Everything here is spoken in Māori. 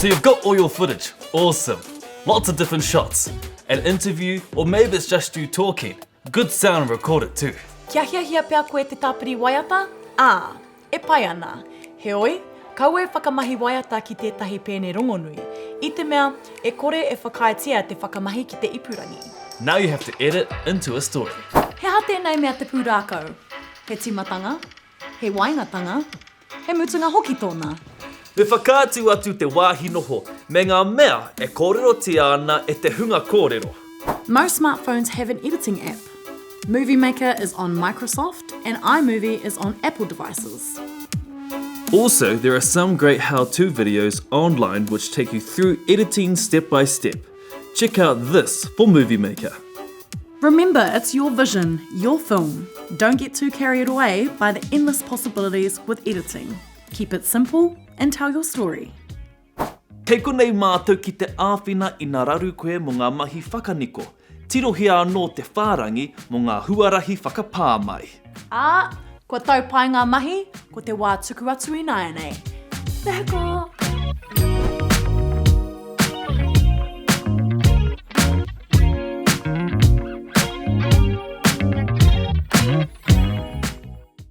So you've got all your footage. Awesome. Lots of different shots. An interview, or maybe it's just you talking. Good sound recorded too. Kia hia pea koe te tāpiri waiata? E pai ana. Heoi, kau e whakamahi waiata ki tētahi pēne rongonui. I te mea, e kore e whakaetia te whakamahi ki te ipurangi. Now you have to edit into a story. He ha tēnei mea te pūrākau. He timatanga, he waingatanga, he mutunga hoki tōna. Me whakaatu atu te wāhi noho, me ngā mea e kōrerotia ana e te hunga kōrero. Most smartphones have an editing app. Movie Maker is on Microsoft and iMovie is on Apple devices. Also, there are some great how-to videos online which take you through editing step by step. Check out this for Movie Maker. Remember, it's your vision, your film. Don't get too carried away by the endless possibilities with editing. Keep it simple and tell your story. Kei konei mātou ki te āwhina I ngā raru koe mō ngā mahi whakaniko. Tirohia anō te whārangi mō ngā huarahi whakapāmai. Kua tau pai ngā mahi, ko te wā tuku atu I nāianei. Te hako!